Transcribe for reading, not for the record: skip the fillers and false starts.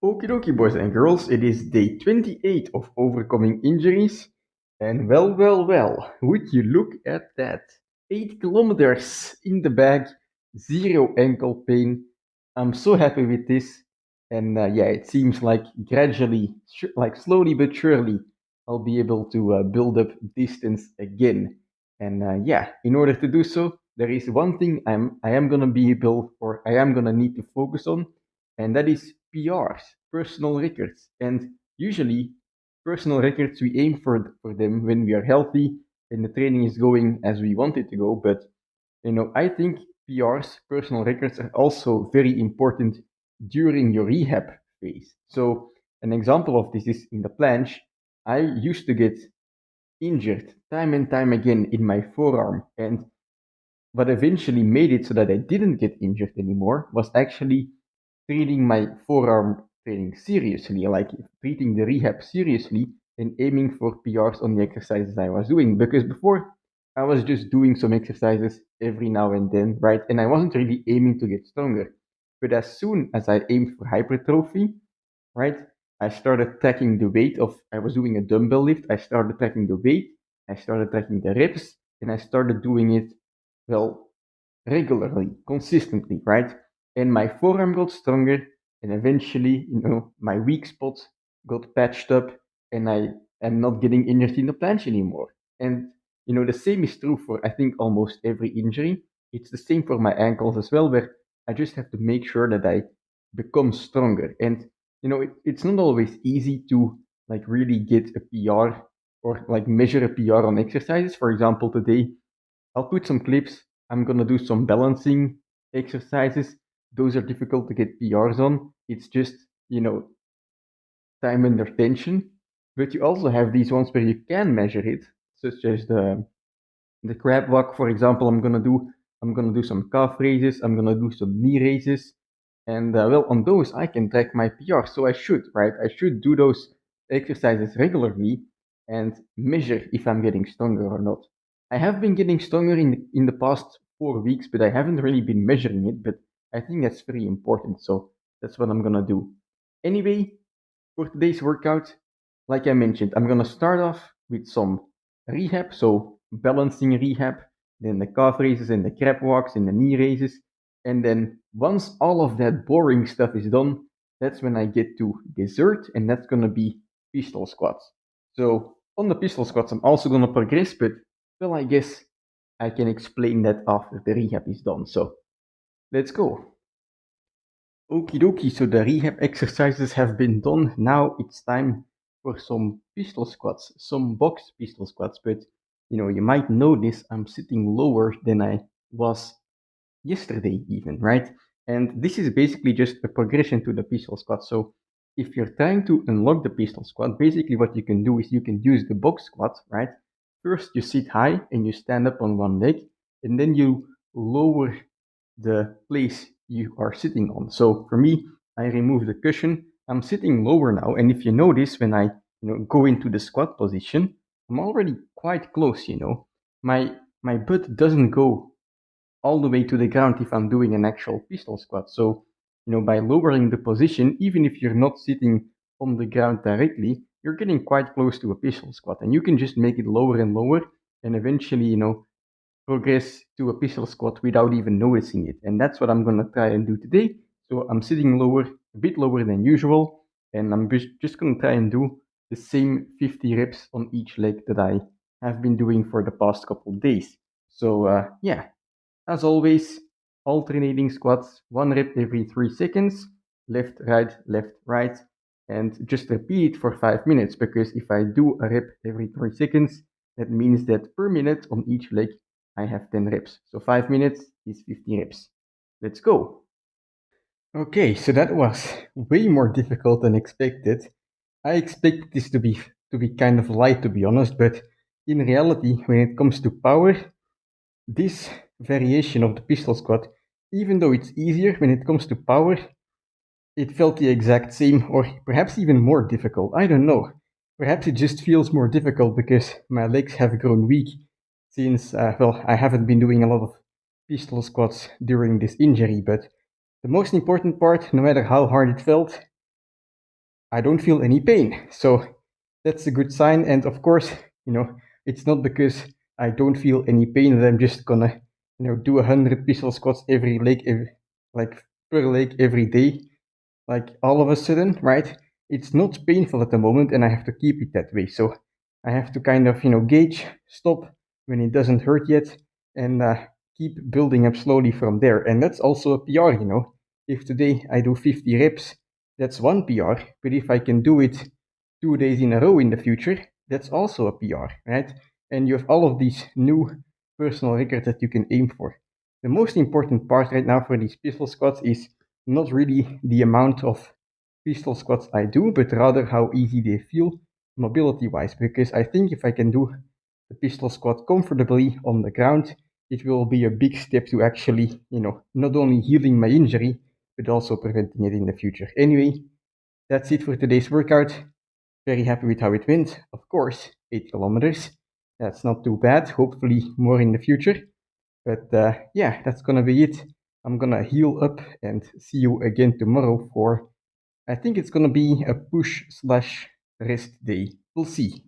Okie dokie, boys and girls, it is day 28 of overcoming injuries. And well, would you look at that? 8 kilometers in the bag, zero ankle pain. I'm so happy with this. And yeah, it seems like gradually, like slowly but surely, I'll be able to build up distance again. And yeah, in order to do so, there is one thing I am gonna be able, or I am gonna need to focus on, and that is PRs, personal records. And usually, personal records, we aim for them when we are healthy and the training is going as we want it to go. But, I think PRs, personal records, are also very important during your rehab phase. So, an example of this is in the planche. I used to get injured time and time again in my forearm. And what eventually made it so that I didn't get injured anymore was actually treating my forearm training seriously, like treating the rehab seriously and aiming for PRs on the exercises I was doing. Because before, I was just doing some exercises every now and then, right? And I wasn't really aiming to get stronger. But as soon as I aimed for hypertrophy, right, I started tracking the weight of, I was doing a dumbbell lift, I started tracking the weight, I started tracking the reps, and I started doing it, well, regularly, consistently, right? And my forearm got stronger, and eventually, my weak spot got patched up, and I am not getting injured in the planche anymore. And the same is true for, I think, almost every injury. It's the same for my ankles as well, where I just have to make sure that I become stronger. And it's not always easy to like really get a PR or like measure a PR on exercises. For example, today I'll put some clips. I'm gonna do some balancing exercises. Those are difficult to get PRs on. It's just, time under tension. But you also have these ones where you can measure it, such as the crab walk, for example. I'm gonna do some calf raises. I'm gonna do some knee raises, and well, on those I can track my PR. So I should, right? I should do those exercises regularly and measure if I'm getting stronger or not. I have been getting stronger in the past 4 weeks, but I haven't really been measuring it. But I think that's very important. So that's what I'm gonna do. Anyway, for today's workout, like I mentioned, I'm gonna start off with some rehab, so balancing rehab, then the calf raises and the crab walks and the knee raises. And then once all of that boring stuff is done, that's when I get to dessert, and that's gonna be pistol squats. So on the pistol squats, I'm also gonna progress, but well, I guess I can explain that after the rehab is done. So let's go. Okie dokie, so the rehab exercises have been done. Now it's time for some pistol squats, some box pistol squats. But you might notice I'm sitting lower than I was yesterday, even, right? And this is basically just a progression to the pistol squat. So if you're trying to unlock the pistol squat, basically what you can do is you can use the box squat, right? First, you sit high and you stand up on one leg, and then you lower the place you are sitting on. So for me, I remove the cushion. I'm sitting lower now, and if you notice, when I go into the squat position, I'm already quite close. My butt doesn't go all the way to the ground if I'm doing an actual pistol squat. So by lowering the position, even if you're not sitting on the ground directly, you're getting quite close to a pistol squat, and you can just make it lower and lower, and eventually progress to a pistol squat without even noticing it. And that's what I'm going to try and do today. So I'm sitting lower, a bit lower than usual, and I'm just going to try and do the same 50 reps on each leg that I have been doing for the past couple of days. So yeah, as always, alternating squats, 1 rep every 3 seconds, left, right, and just repeat it for 5 minutes, because if I do a rep every 3 seconds, that means that per minute on each leg, I have 10 reps. So 5 minutes is 50 reps. Let's go. Okay, so that was way more difficult than expected. I expected this to be kind of light, to be honest, but in reality, when it comes to power, this variation of the pistol squat, even though it's easier when it comes to power, it felt the exact same, or perhaps even more difficult. I don't know. Perhaps it just feels more difficult because my legs have grown weak since, well, I haven't been doing a lot of pistol squats during this injury. But the most important part, no matter how hard it felt, I don't feel any pain. So that's a good sign. And of course, it's not because I don't feel any pain that I'm just gonna, do 100 pistol squats every leg, like per leg every day. Like all of a sudden, right? It's not painful at the moment, and I have to keep it that way. So I have to kind of, gauge, stop when it doesn't hurt yet, and keep building up slowly from there. And that's also a PR. If today I do 50 reps, that's one PR. But if I can do it 2 days in a row in the future, that's also a PR, right? And you have all of these new personal records that you can aim for. The most important part right now for these pistol squats is not really the amount of pistol squats I do, but rather how easy they feel mobility wise. Because I think if I can do the pistol squat comfortably on the ground, it will be a big step to actually, not only healing my injury, but also preventing it in the future. Anyway, that's it for today's workout. Very happy with how it went. Of course, 8 kilometers. That's not too bad. Hopefully, more in the future. But yeah, that's gonna be it. I'm gonna heal up and see you again tomorrow for, I think it's gonna be a push/rest day. We'll see.